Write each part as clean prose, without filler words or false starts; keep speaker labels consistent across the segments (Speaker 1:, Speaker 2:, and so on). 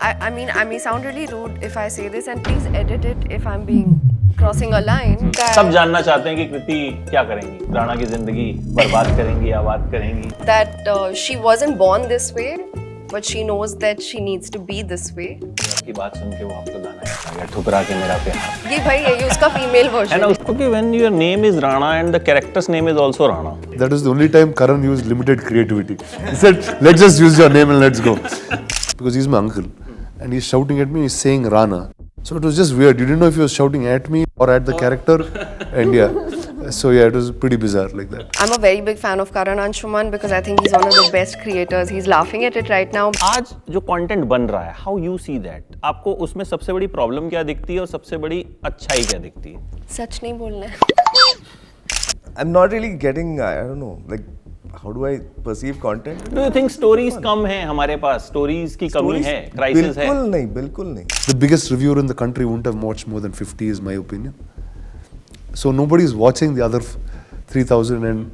Speaker 1: I mean, I may sound really rude if I say this, and please edit it if I'm being crossing a line.
Speaker 2: सब जानना चाहते हैं कि कृति क्या करेंगी, राणा की जिंदगी बर्बाद करेंगी, आबाद करेंगी.
Speaker 1: That she wasn't born this way, but she knows that she needs to be this way.
Speaker 2: आपकी बात सुन के वो आपको गाना याद आ गया, ठुकरा के मेरा प्यार.
Speaker 1: ये भाई यही उसका फीमेल
Speaker 2: है
Speaker 1: वर्जन
Speaker 2: ना. Okay, when your name is Rana and the character's name is also Rana.
Speaker 3: That was the only time Karan used limited creativity. He said, let's just use your name and let's go. Because he's my uncle and he's shouting at me, he's saying Rana. So it was just weird. You didn't know if he was shouting at me or at the character. And yeah, so yeah, it was pretty bizarre like that.
Speaker 1: I'm a very big fan of Karan Anshuman because I think he's one of the best creators. He's laughing at it right now.
Speaker 2: आज जो content बन रहा है, how you see that? आपको उसमें सबसे बड़ी problem क्या दिखती है और सबसे बड़ी अच्छाई क्या दिखती है?
Speaker 1: सच नहीं बोलना है.
Speaker 4: I'm not really getting, I don't know, like, how do I perceive content?
Speaker 2: Do you think stories कम हैं हमारे पास? Stories की कमी है, crisis है.
Speaker 4: बिल्कुल नहीं.
Speaker 3: The biggest reviewer in the country won't have watched more than 50 is my opinion. So nobody is watching the other 3,000 and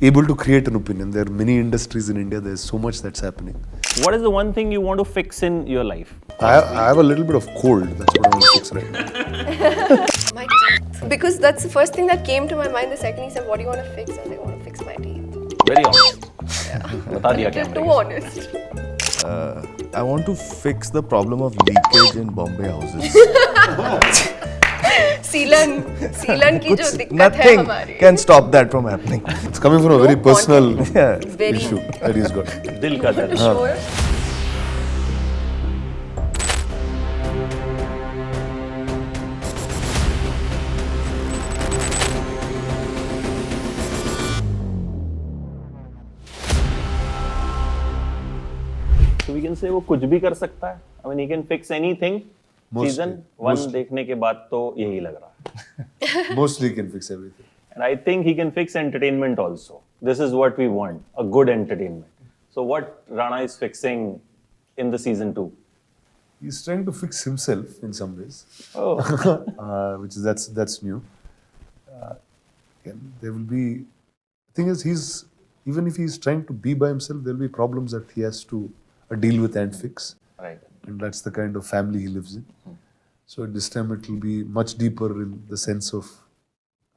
Speaker 3: able to create an opinion. There are many industries in India. There's so much that's happening.
Speaker 2: What is the one thing you want to fix in your life?
Speaker 3: I have a little bit of cold. That's what I want to fix right now.
Speaker 1: My teeth. Because that's the first thing that came to my mind. The second he said, what do you want to fix? I was like, I want to fix my teeth.
Speaker 2: Very honest. बता दिया क्या
Speaker 1: Too honest.
Speaker 4: I want to fix the problem of leakage in Bombay houses.
Speaker 1: सीलन की जो दिक्कत है
Speaker 4: Nothing
Speaker 1: हमारी.
Speaker 4: can stop that from happening.
Speaker 3: It's coming from a very personal
Speaker 4: Yeah.
Speaker 1: Very
Speaker 3: issue that he's got.
Speaker 2: दिल का दर्द.
Speaker 1: sure.
Speaker 2: So we can say वो कुछ भी कर सकता है. I mean he can fix anything. Season 1 देखने के बाद तो यही लग रहा है.
Speaker 3: Mostly can fix everything.
Speaker 2: And I think he can fix entertainment also. This is what we want, a good entertainment. So what Rana is fixing in the season 2?
Speaker 3: He's trying to fix himself in some ways,
Speaker 2: Oh,
Speaker 3: which is that's new. And there will be. The thing is, even if he's trying to be by himself, there will be problems that he has to deal with and fix.
Speaker 2: right.
Speaker 3: And that's the kind of family he lives in. So this time it will be much deeper in the sense of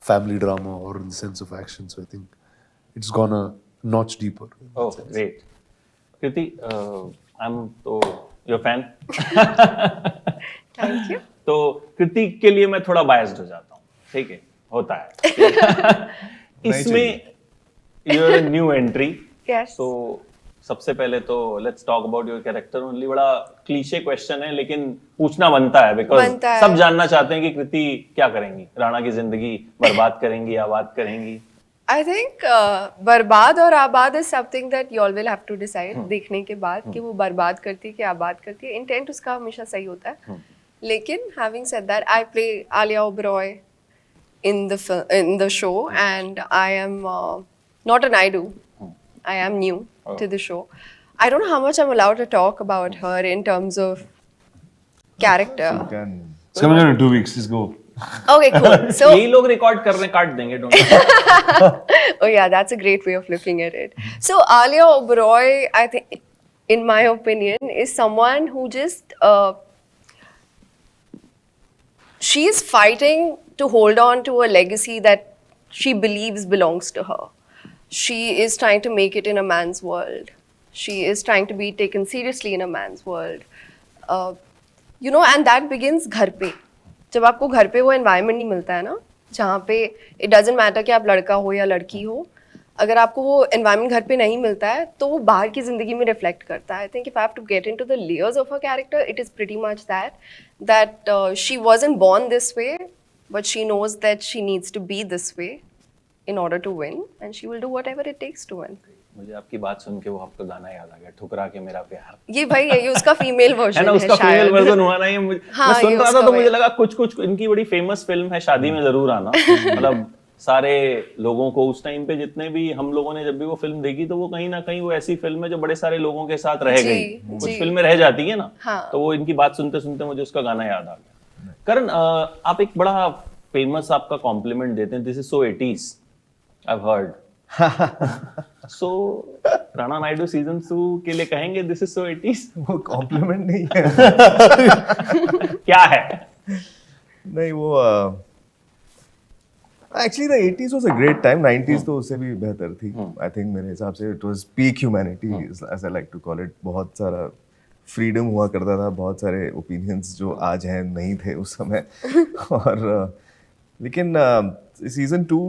Speaker 3: family drama or in the sense of action. So I think it's gone a notch deeper. in that
Speaker 2: Oh,
Speaker 3: sense.
Speaker 2: great. Kriti, I'm तो your fan.
Speaker 1: Thank you.
Speaker 2: तो कृति के लिए मैं थोड़ा biased हो जाता हूँ. ठीक है, होता है. इसमें you're a new entry.
Speaker 1: Yes.
Speaker 2: तो सबसे पहले तो let's talk about your character only. बड़ा क्लीशे क्वेश्चन है लेकिन पूछना बनता है बिकॉज
Speaker 1: बनता है.
Speaker 2: सब जानना चाहते हैं कि कृति क्या करेंगी, राणा की जिंदगी बर्बाद करेंगी, आबाद करेंगी.
Speaker 1: I think बर्बाद और आबाद is something that you all will have to decide देखने के बाद कि वो बर्बाद करती है कि आबाद करती है. इंटेंट उसका हमेशा सही होता है. लेकिन having said that, I play Alia Oberoi in the show and I am not an I-do. I am new to the show. I don't know how much I'm allowed to talk about her in terms of character.
Speaker 3: It's coming out in 2 weeks. Just go.
Speaker 1: Okay, cool. So,
Speaker 2: यही लोग record कर रहे हैं, काट देंगे. Don't.
Speaker 1: oh yeah, that's a great way of looking at it. So Alia Oberoi, I think, in my opinion, is someone who just she is fighting to hold on to a legacy that she believes belongs to her. She is trying to make it in a man's world. She is trying to be taken seriously in a man's world. You know, and that begins घर पे. जब आपको घर पे वो environment नहीं मिलता है ना, जहाँ पे it doesn't matter कि आप लड़का हो या लड़की हो, अगर आपको वो environment घर पे नहीं मिलता है, तो वो बाहर की ज़िंदगी में reflect करता है. I think if I have to get into the layers of her character, it is pretty much that she wasn't born this way, but she knows that she needs to be this way in order to win, and she will do whatever it takes to win.
Speaker 2: मुझे आपकी बात सुन के वो आपका गाना याद आ गया, ठुकरा के मेरा प्यार.
Speaker 1: ये भाई यही उसका फीमेल वर्जन
Speaker 2: है ना,
Speaker 1: है
Speaker 2: उसका फीमेल
Speaker 1: शायद.
Speaker 2: वर्जन हुआ ना ये.
Speaker 1: हाँ,
Speaker 2: मैं सुन
Speaker 1: ये
Speaker 2: रहा था
Speaker 1: उसका
Speaker 2: तो मुझे
Speaker 1: वही.
Speaker 2: लगा कुछ इनकी बड़ी फेमस फिल्म है शादी में जरूर आना. मतलब सारे लोगों को उस टाइम पे जितने भी हम लोगों ने जब भी वो फिल्म देखी तो वो कहीं ना कहीं वो ऐसी फिल्म है जो बड़े सारे लोगों के साथ रह
Speaker 1: जी,
Speaker 2: गई.
Speaker 1: जी.
Speaker 2: कुछ फिल्में रह जाती है ना.
Speaker 1: हाँ.
Speaker 2: तो वो इनकी बात सुनते सुनते मुझे उसका गाना याद आ गया. करण, आप एक बड़ा फेमस आपका कॉम्प्लीमेंट देते हैं. This is so 80s. I've heard. So Rana Naidu season 2 के लिए कहेंगे दिस इज सो 80s?
Speaker 4: वो कॉम्प्लीमेंट नहीं है.
Speaker 2: क्या है?
Speaker 4: नहीं वो actually the 80s was a great time. 90s तो उससे भी बेहतर थी. आई थिंक मेरे हिसाब से it was peak humanity as I like to call it. बहुत सारा फ्रीडम हुआ करता था. बहुत सारे ओपिनियंस जो आज हैं नहीं थे उस समय. और लेकिन season 2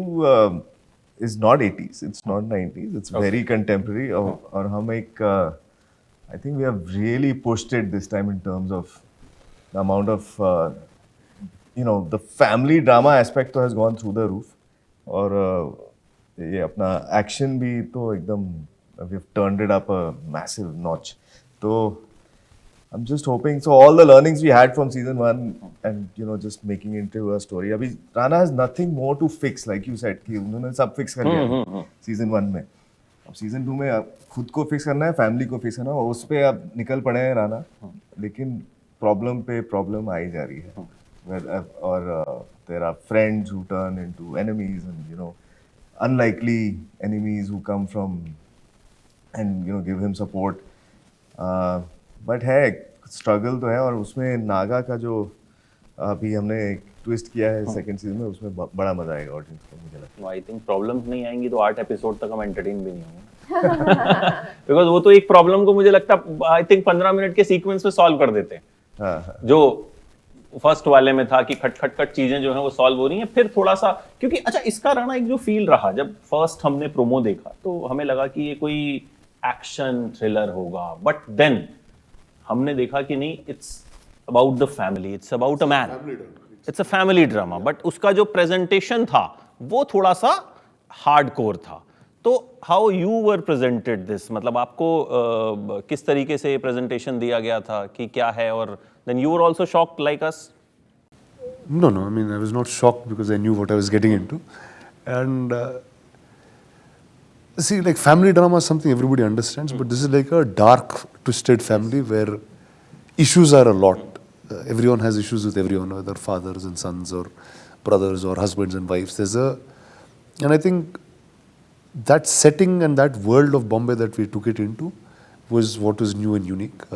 Speaker 4: is not 80s, it's not 90s, it's very contemporary. और हम एक I think we have really pushed it this time in terms of the amount of the family drama aspect तो has gone through the roof. और ये अपना action भी तो एकदम we have turned it up a massive notch. तो I'm just hoping, so all the learnings we had from season 1 and just making it into a story. अभी Rana has nothing more to fix, like you said कि उन्होंने सब fix कर लिया season 1 में. अब season 2 में अब खुद को fix करना है, family को fix करना है, उस पे अब निकल पड़े हैं Rana. लेकिन problem पे problem आई जा रही है. और there are friends who turn into enemies and unlikely enemies who come from and give him support. But है स्ट्रगल तो है. और उसमें नागा का जो अभी हमने एक ट्विस्ट किया है सेकंड सीजन में, उसमें बड़ा मजा आएगा ऑडियंस को. मुझे लगता है
Speaker 2: आई थिंक प्रॉब्लम्स नहीं आएंगी तो 8 एपिसोड तक हम एंटरटेन भी नहीं होंगे. बिकॉज वो तो एक प्रॉब्लम को मुझे लगता है आई थिंक 15 मिनट के सीक्वेंस में सॉल्व कर देते हैं.
Speaker 4: हाँ.
Speaker 2: जो फर्स्ट वाले में था कि खट खट खट चीजें जो हैं वो सॉल्व हो रही हैं, फिर थोड़ा सा क्योंकि अच्छा इसका रहना एक जो फील रहा जब फर्स्ट हमने प्रोमो देखा तो हमें लगा कि ये कोई एक्शन थ्रिलर होगा. बट देन हमने देखा कि नहीं, it's about the family, it's about a man, it's a family drama. But उसका जो प्रेजेंटेशन था वो थोड़ा सा हार्डकोर था. तो how you were presented this, मतलब आपको किस तरीके से प्रेजेंटेशन दिया गया था कि क्या है, और then you were also shocked like us?
Speaker 3: No, I mean, I was not shocked because I knew what I was getting into. And see, like family drama is something everybody understands, but this is like a dark, twisted family where issues are a lot. Everyone has issues with everyone, whether fathers and sons or brothers or husbands and wives. And I think that setting and that world of Bombay that we took it into was what was new and unique.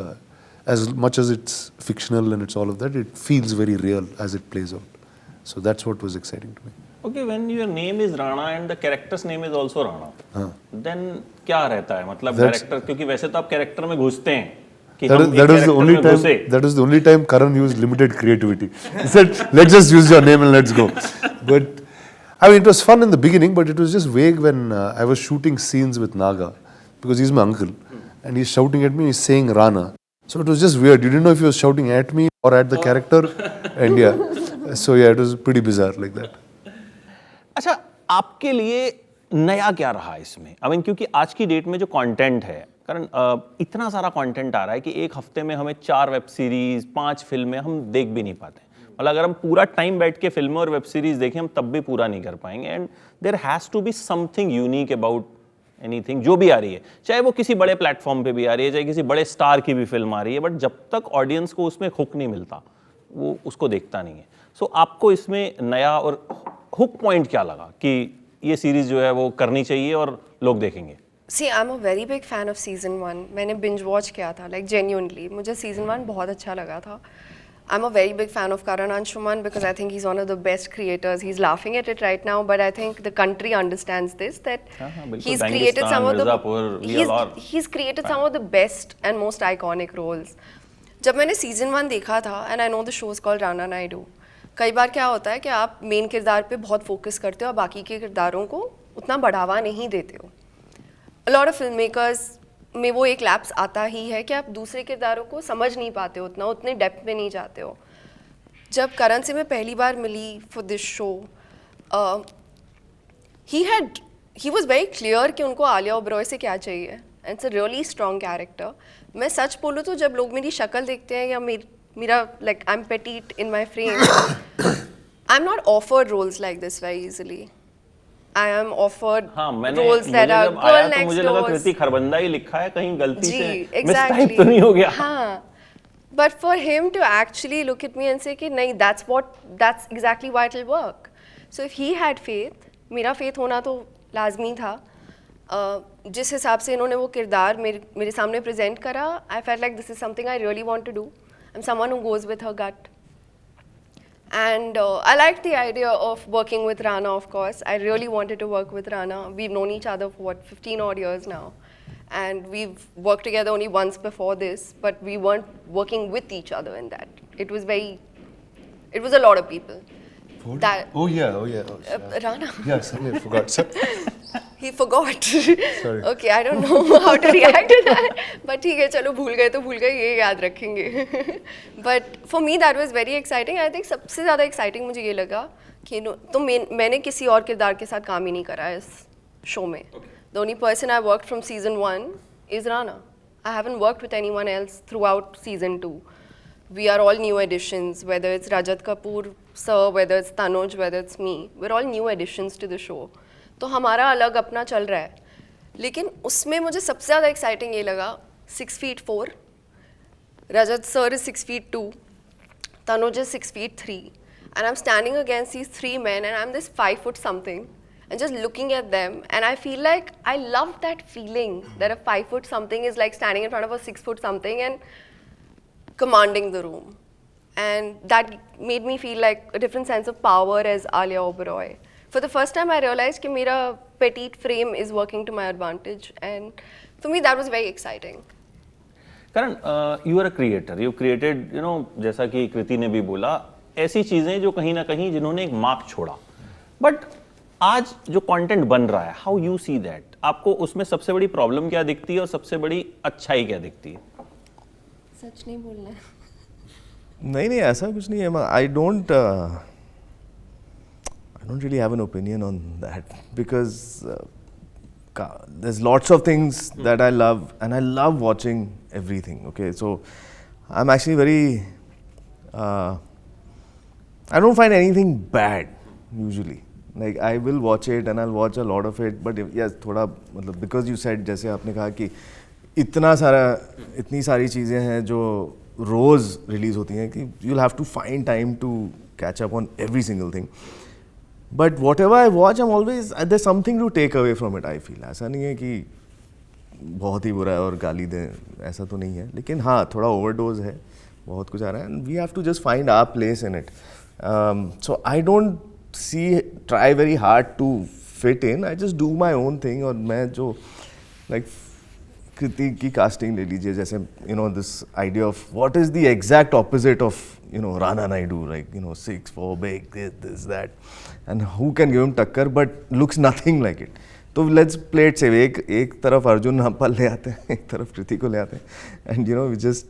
Speaker 3: As much as it's fictional and it's all of that, it feels very real as it plays out. So that's what was exciting to me.
Speaker 2: Okay, when your name is Rana and the character's name is also Rana, then क्या रहता है, मतलब character, क्योंकि वैसे तो आप character में घुसते हैं कि हम एक कैरेक्टर में घुसे.
Speaker 3: That was the only time Karan used limited creativity. He said, "Let's just use your name and let's go." But I mean, it was fun in the beginning, but it was just vague when I was shooting scenes with Naga because he's my uncle and he's shouting at me. He's saying Rana, so it was just weird. You didn't know if he was shouting at me or at the character, and yeah, so yeah, it was pretty bizarre like that.
Speaker 2: अच्छा, आपके लिए नया क्या रहा इसमें? I mean क्योंकि आज की डेट में जो कंटेंट है, कारण इतना सारा कंटेंट आ रहा है कि एक हफ्ते में हमें 4 वेब सीरीज 5 फिल्में हम देख भी नहीं पाते. मतलब अगर हम पूरा टाइम बैठ के फिल्में और वेब सीरीज देखें हम तब भी पूरा नहीं कर पाएंगे. And there has to be something unique about anything जो भी आ रही है, चाहे वो किसी बड़े प्लेटफॉर्म पे भी आ रही है, चाहे किसी बड़े स्टार की भी फिल्म आ रही है, बट जब तक ऑडियंस को उसमें हुक नहीं मिलता वो उसको देखता नहीं है. सो आपको इसमें नया और हुक पॉइंट क्या लगा कि ये सीरीज जो है वो करनी चाहिए और लोग देखेंगे?
Speaker 1: See, I'm a very big fan of season 1. मैंने binge watch किया था, like genuinely. मुझे season 1 बहुत अच्छा लगा था. I'm a very big fan of Karan Anshuman because I think he's one of the best creators. He's laughing at it right now, but I think the country understands this, that he's created some of the he's created some of the best and most iconic roles. जब मैंने season 1 देखा था, and I know the show is called Rana Naidu, कई बार क्या होता है कि आप मेन किरदार पे बहुत फोकस करते हो और बाकी के किरदारों को उतना बढ़ावा नहीं देते हो. A lot of filmmakers में वो एक लैप्स आता ही है कि आप दूसरे किरदारों को समझ नहीं पाते हो उतना, उतने डेप्थ में नहीं जाते हो. जब करण से मैं पहली बार मिली for this show, he was very clear कि उनको आलिया ओबरॉय से क्या चाहिए, and it's a really strong character. मैं सच बोलूँ तो जब लोग मेरी शक्ल देखते हैं या मेरा like I am petite in my frame, I am not offered roles like this very easily. I am offered roles that are girl next door.
Speaker 2: मुझे लगा कृति खरबंदा ही लिखा है, कहीं गलती से मिसटाइप तो नहीं हो गया.
Speaker 1: हाँ, but for him to actually look at me and say कि नहीं, that's exactly why it'll work. So if he had faith, मेरा faith होना तो लाजमी था, जिस हिसाब से इन्होंने वो किरदार मेरे सामने प्रेजेंट करा, I felt like this is something I really want to do. I am someone who goes with her gut. And I liked the idea of working with Rana, of course. I really wanted to work with Rana. We've known each other for 15 odd years now. And we've worked together only once before this, but we weren't working with each other in that. It was a lot of people.
Speaker 3: Oh yeah.
Speaker 1: Rana.
Speaker 3: Yeah, sorry, I forgot.
Speaker 1: He forgot.
Speaker 3: Sorry.
Speaker 1: Okay, I don't know how to react to that. But ठीक है, चलो भूल गए तो भूल गए, ये याद रखेंगे. But for me that was very exciting. I think सबसे ज़्यादा exciting मुझे ये लगा कि तो मैंने किसी और किरदार के साथ काम ही नहीं करा इस शो में. The only person I worked from season 1 is Rana. I haven't worked with anyone else throughout season 2. We are all new additions, whether it's Rajat Kapoor sir, whether it's Tanuj, whether it's me. We're all new additions to the show. तो हमारा अलग अपना चल रहा है. लेकिन उसमें मुझे सबसे ज़्यादा एक्साइटिंग ये लगा 6 feet 4, Rajat sir is 6 feet 2, Tanuj is 6 feet 3, and I'm standing against these 3 men and I'm this 5 foot something and just looking at them, and I feel like I love that feeling that a 5 foot something is like standing in front of a 6 foot something and commanding the room. And that made me feel like a different sense of power as Alia Oberoi. For the first time I realized कि मेरा petite frame is working to my advantage, and for me that was very exciting.
Speaker 2: Karan, you are a creator. You created, जैसा कि कृति ने भी बोला, ऐसी चीजें जो कहीं ना कहीं जिन्होंने एक मार्क छोड़ा. बट आज जो कंटेंट बन रहा है, हाउ यू सी दैट? आपको उसमें सबसे बड़ी प्रॉब्लम क्या दिखती है और सबसे बड़ी अच्छाई क्या दिखती है?
Speaker 1: सच नहीं बोलना है.
Speaker 4: नहीं ऐसा कुछ नहीं है. I don't really have an opinion on that because there's lots of things that I love, and I love watching everything. Okay, so I'm actually very I don't find anything bad usually. Like I will watch it and I'll watch a lot of it, but yes, थोड़ा मतलब because you said, जैसे आपने कहा कि इतनी सारी चीज़ें हैं जो रोज़ रिलीज़ होती हैं कि you'll have to find time to catch up on every single thing. But whatever I watch, I'm always, there's something to take away from it, I feel. ऐसा नहीं है कि बहुत ही बुरा है और गाली दें, ऐसा तो नहीं है. लेकिन हाँ, थोड़ा overdose है, बहुत कुछ आ रहा है, and we have to just find our place in it. So I don't try very hard to fit in. I just do my own thing. और मैं जो like कृति की casting ले लीजिए, जैसे this idea of what is the exact opposite of Rana Naidu, like 6'4", big, this, that, and who can give him टक्कर but looks nothing like it. तो let's play it safe. एक तरफ अर्जुन रामपाल ले आते हैं, एक तरफ कृति को ले आते हैं, and we just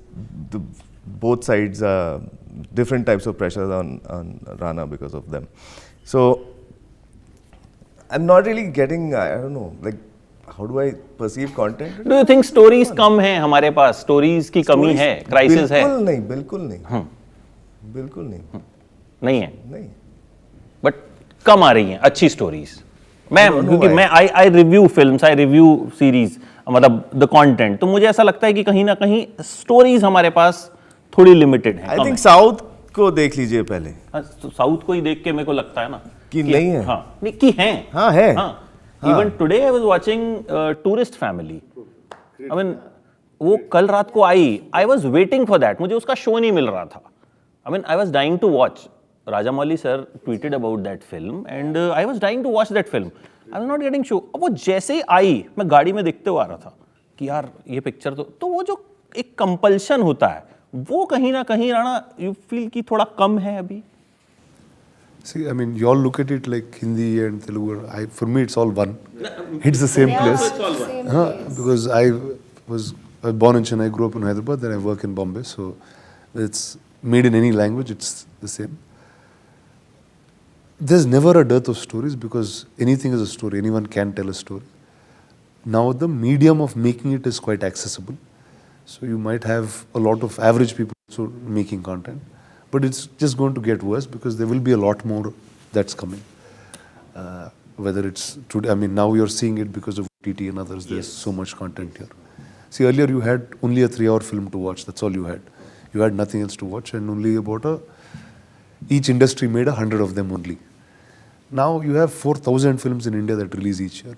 Speaker 4: both sides different types of pressures on Rana because of them. So I'm not really getting, I don't know, like how do I perceive content?
Speaker 2: Do you think stories कम हैं हमारे पास? Stories की कमी है, crisis है?
Speaker 4: बिल्कुल नहीं.
Speaker 2: नहीं है.
Speaker 4: नहीं.
Speaker 2: बट कम आ रही हैं अच्छी स्टोरीज. क्योंकि मैं I review films, I review series, मतलब द कंटेंट, तो मुझे ऐसा लगता है कि कहीं ना कहीं स्टोरीज हमारे पास थोड़ी लिमिटेड है.
Speaker 4: आई थिंक साउथ को देख लीजिए पहले.
Speaker 2: साउथ को ही देख के मेरे को लगता है ना
Speaker 4: कि नहीं है.
Speaker 2: हाँ, नहीं कि हैं.
Speaker 4: हाँ है.
Speaker 2: Even today I was watching tourist family. I mean वो कल रात को I was waiting for that. मुझे उसका शो नहीं मिल रहा था. I mean, I was dying to watch. Rajamouli sir tweeted about that film, and I was dying to watch that film. I was not getting show. अब वो जैसे ही आई, मैं गाड़ी में देखते हुए आ रहा था कि यार ये पिक्चर तो वो जो एक कंपल्शन होता है, वो कहीं ना कहीं राणा you feel कि थोड़ा कम है अभी.
Speaker 3: See, I mean, you all look at it like Hindi and Telugu. For me, it's all one. It's the same place. Because I was born in Chennai, grew up in Hyderabad, then I work in Bombay, so it's made in any language, it's the same. There's never a dearth of stories because anything is a story. Anyone can tell a story. Now the medium of making it is quite accessible. So you might have a lot of average people also making content. But it's just going to get worse because there will be a lot more that's coming. Whether it's today, I mean, now you're seeing it because of OTT and others. There's so much content here. See, earlier you had only a 3-hour film to watch. That's all you had. You had nothing else to watch, and only each industry made 100 of them only. Now you have 4,000 films in India that release each year.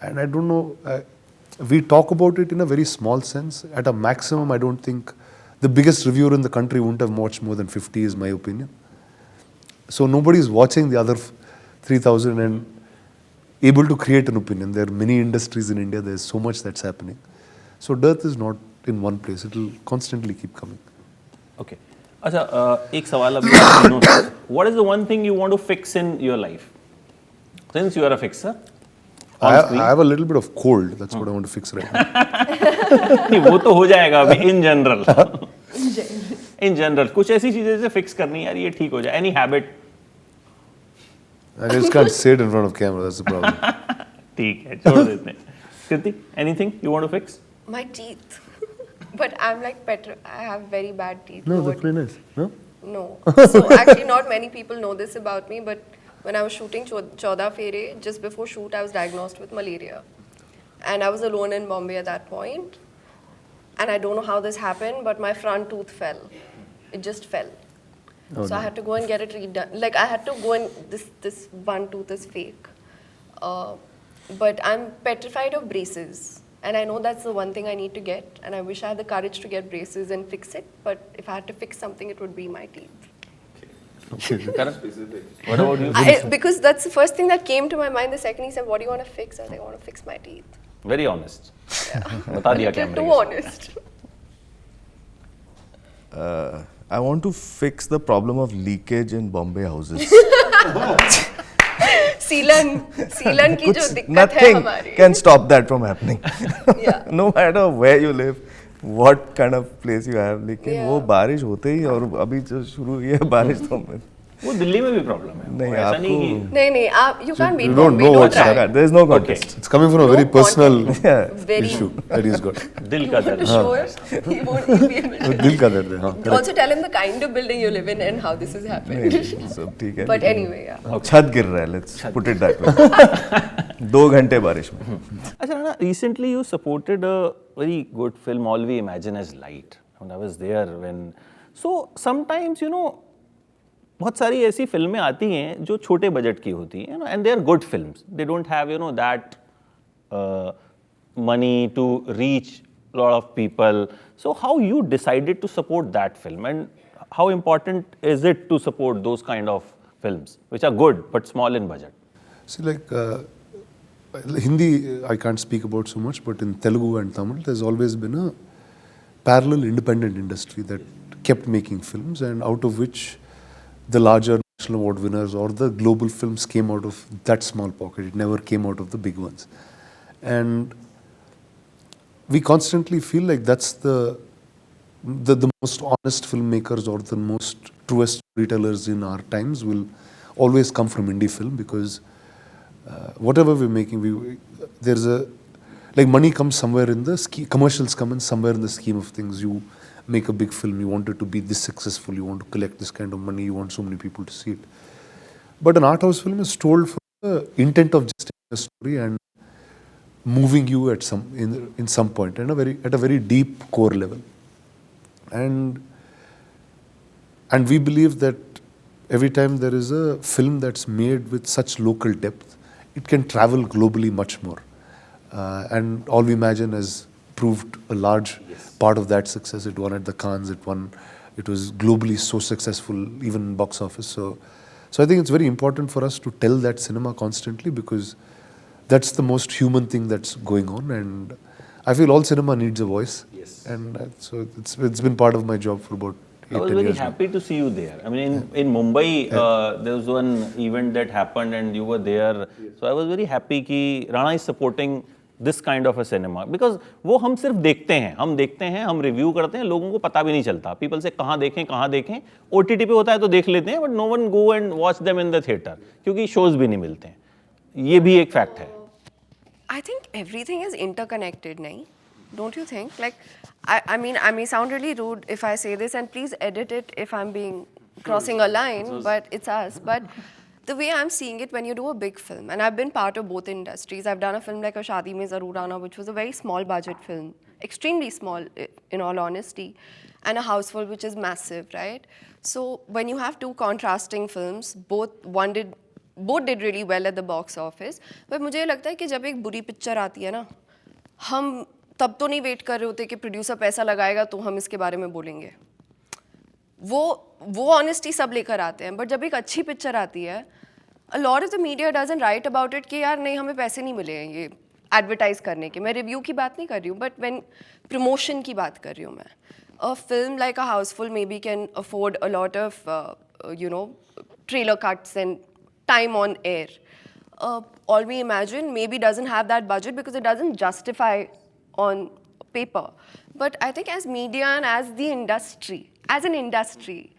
Speaker 3: And I don't know, we talk about it in a very small sense. At a maximum, I don't think the biggest reviewer in the country wouldn't have watched more than 50, is my opinion. So nobody is watching the other 3,000 and able to create an opinion. There are many industries in India, there's so much that's happening. So dearth is not in one place, it will constantly keep coming.
Speaker 2: Okay. अच्छा एक सवाल अभी आप तीनों से. What is the one thing you want to fix in your life? Since you are a fixer.
Speaker 3: I have a little bit of cold, that's what I want to fix right now.
Speaker 2: नहीं वो तो हो जाएगा अभी in general. In general कुछ ऐसी चीजें जैसे fix करनी यार ये ठीक हो जाए. Any habit?
Speaker 3: I just can't say it in front of camera, that's the problem.
Speaker 2: ठीक है छोड़ देते हैं. Kriti, anything you want to fix?
Speaker 1: My teeth. But I'm like I have very bad teeth.
Speaker 3: No,
Speaker 1: Nobody-
Speaker 3: that's very nice. No?
Speaker 1: No. So actually, not many people know this about me, but when I was shooting Chauda Fere, just before shoot, I was diagnosed with malaria. And I was alone in Bombay at that point. And I don't know how this happened, but my front tooth fell. It just fell.
Speaker 3: Oh,
Speaker 1: So I had to go and get it redone. Like I had to go and this one tooth is fake. But I'm petrified of braces. And I know that's the one thing I need to get. And I wish I had the courage to get braces and fix it. But if I had to fix something, it would be my teeth.
Speaker 2: Karan, what about you?
Speaker 1: Because that's the first thing that came to my mind. The second he said, "What do you want to fix?" I was like, "I want to fix my teeth."
Speaker 2: Very honest. बता दिया
Speaker 1: You're
Speaker 2: कैमरे
Speaker 1: too
Speaker 2: के
Speaker 1: honest.
Speaker 4: I want to fix the problem of leakage in Bombay houses.
Speaker 1: सीलन की जो दिक्कत है
Speaker 4: Nothing
Speaker 1: हमारी.
Speaker 4: can stop that from happening.
Speaker 1: Yeah.
Speaker 4: No matter where you live, what kind of place you have, लेकिन
Speaker 1: Yeah.
Speaker 4: वो बारिश होते ही और अभी जो शुरू हुई है बारिश तो
Speaker 2: वो दिल्ली में भी प्रॉब्लम है.
Speaker 4: नहीं,
Speaker 2: वो ऐसा नहीं
Speaker 4: आपको-
Speaker 2: कि
Speaker 1: नहीं आप you can't beat
Speaker 3: you don't
Speaker 1: Bombay.
Speaker 3: know
Speaker 1: Don't
Speaker 3: what's
Speaker 1: try.
Speaker 4: there is no contest.
Speaker 3: It's coming from a
Speaker 1: No
Speaker 3: very personal
Speaker 1: content. Very.
Speaker 3: issue that he's got.
Speaker 2: दिल
Speaker 1: You
Speaker 2: का
Speaker 1: want to
Speaker 2: दर्द.
Speaker 1: show it? He won't be able to.
Speaker 3: दिल का दर्द है, हाँ, correct.
Speaker 1: Also tell him the kind of building you live in and how this has happened.
Speaker 4: नहीं, सब ठीक है.
Speaker 1: But
Speaker 4: लेकिन
Speaker 1: anyway, yeah.
Speaker 4: छत गिर रहा है. Let's put it that way. 2 घंटे बारिश में.
Speaker 2: अच्छा Rana, recently you supported a very good film, All We Imagine as Light, and I was there when. So sometimes you know, बहुत सारी ऐसी फिल्में आती हैं जो छोटे बजट की होती हैं, and they are good films. They don't have that money to reach a lot of people. So how you decided to support that film, and how important is it to support those kind of films which are good but small in budget?
Speaker 3: See, like Hindi, I can't speak about so much, but in Telugu and Tamil, there's always been a parallel independent industry that kept making films, and out of which the larger national award winners or the global films came out of that small pocket. It never came out of the big ones. And we constantly feel like that's the most honest filmmakers or the most truest storytellers in our times will always come from indie film, because whatever we're making, there's a, like, money comes somewhere in the commercials come in somewhere in the scheme of things. You make a big film, you want it to be this successful, you want to collect this kind of money, you want so many people to see it. But an art house film is told for the intent of just telling a story and moving you at in some point, and at a very deep core level. And we believe that every time there is a film that's made with such local depth, it can travel globally much more. And All We Imagine has proved a large part of that success. It won at the Cannes, it was globally so successful, even in box office. So I think it's very important for us to tell that cinema constantly, because that's the most human thing that's going on. And I feel all cinema needs a voice.
Speaker 2: Yes.
Speaker 3: And so it's been part of my job for about 8-10
Speaker 2: I was
Speaker 3: years
Speaker 2: very
Speaker 3: now.
Speaker 2: happy to see you there. I mean, in Mumbai, there was one event that happened and you were there. So I was very happy कि Rana is supporting this kind of a cinema, because वो हम सिर्फ देखते हैं, हम review करते हैं, लोगों को पता भी नहीं चलता. People से कहाँ देखें, OTT पे होता है तो देख लेते हैं, but no one go and watch them in the theater, क्योंकि shows भी नहीं मिलते हैं. ये भी एक fact है.
Speaker 1: I think everything is interconnected, nahi? Don't you think? Like, I mean, I may sound really rude if I say this, and please edit it if I'm crossing a line, but it's us. But the way I'm seeing it, when you do a big film, and I've been part of both industries, I've done a film like A Shaadi Mein Zaroor Aana, which was a very small budget film, extremely small in all honesty, and A Houseful, which is massive, right? So when you have two contrasting films, one did both did really well at the box office. But मुझे लगता है कि जब एक बुरी picture आती है ना, हम तब तो नहीं वेट कर रहे होते कि प्रोड्यूसर पैसा लगाएगा तो हम इसके बारे में बोलेंगे. वो ऑनेस्टी सब लेकर आते हैं. बट जब एक अच्छी पिक्चर आती है, a lot of the media doesn't write about it कि यार नहीं हमें पैसे नहीं मिले हैं ये एडवर्टाइज करने के. मैं रिव्यू की बात नहीं कर रही हूँ, बट व्हेन प्रमोशन की बात कर रही हूँ मैं. A film like A Houseful maybe can afford a lot of trailer cuts and time on air. All We Imagine maybe doesn't have that budget because it doesn't justify on paper. But I think as media and as the industry, as an industry,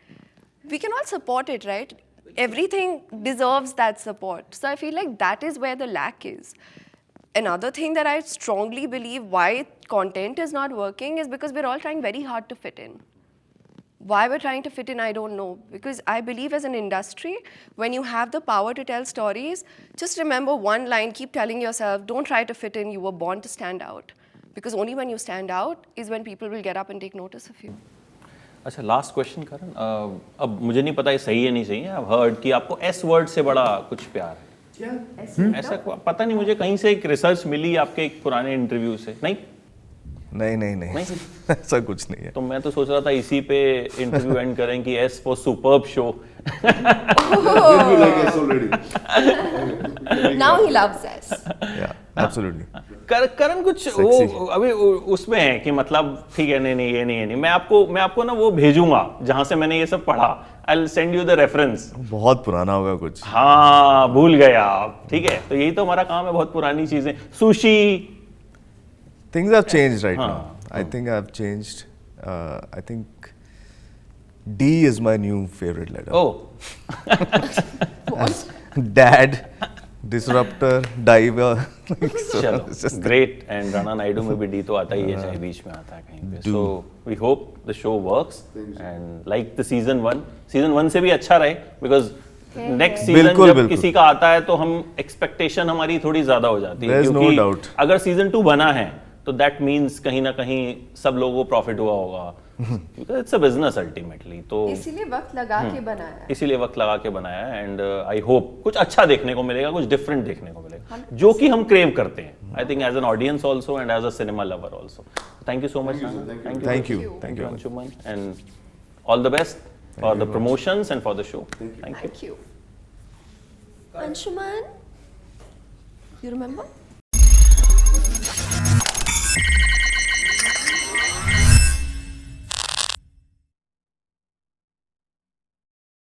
Speaker 1: we can all support it, right? Everything deserves that support. So I feel like that is where the lack is. Another thing that I strongly believe why content is not working is because we're all trying very hard to fit in. Why we're trying to fit in, I don't know. Because I believe as an industry, when you have the power to tell stories, just remember one line, keep telling yourself, don't try to fit in, you were born to stand out. Because only when you stand out is when people will get up and take notice of you.
Speaker 2: अच्छा, last question करण. अब मुझे नहीं पता ये सही है नहीं सही है. I've heard कि आपको एस वर्ड से बड़ा कुछ प्यार है. क्या? ऐसा पता नहीं, मुझे कहीं से एक रिसर्च मिली आपके एक पुराने इंटरव्यू से.
Speaker 4: नहीं ऐसा कुछ नहीं है.
Speaker 2: तो मैं तो सोच रहा था इसी पे इंटरव्यू एंड करें कि S for superb show.
Speaker 1: Now he loves us.
Speaker 4: Yeah, absolutely.
Speaker 2: करण कुछ वो अभी उसमें है कि मतलब ठीक है, नहीं ये नहीं. मैं आपको ना वो भेजूंगा जहां से मैंने ये सब पढ़ा. I'll send you the reference.
Speaker 4: बहुत पुराना होगा कुछ.
Speaker 2: हाँ, भूल गए आप. ठीक है, तो यही तो हमारा काम है, बहुत पुरानी चीजें. Sushi.
Speaker 4: Things have changed right now. I think I've changed. I think D is my new favorite letter.
Speaker 2: Oh.
Speaker 4: Dad, disruptor, diver.
Speaker 2: चलो, great. And Rana Naidu में भी D तो आता ही है, चाहे बीच में आता है कहीं पे. So we hope the show works and like the season 1. Season 1 से भी अच्छा रहे because next season जब किसी का आता है तो हम expectation हमारी थोड़ी ज़्यादा हो जाती है.
Speaker 4: There's no doubt.
Speaker 2: अगर season 2 बना है तो that means कहीं ना कहीं सब लोगों को profit हुआ होगा. Because it's a business ultimately. तो
Speaker 1: इसीलिए वक्त लगा के बनाया.
Speaker 2: इसीलिए वक्त लगा के बनाया है. एंड आई होप कुछ अच्छा देखने को मिलेगा, कुछ डिफरेंट देखने को मिलेगा, जो कि हम क्रेव करते हैं. I think as an audience also and as a cinema lover also. Thank you so much.
Speaker 4: Thank you.
Speaker 2: Anshuman, and all the best for the promotions and for the show.
Speaker 1: Thank you. Anshuman, you remember?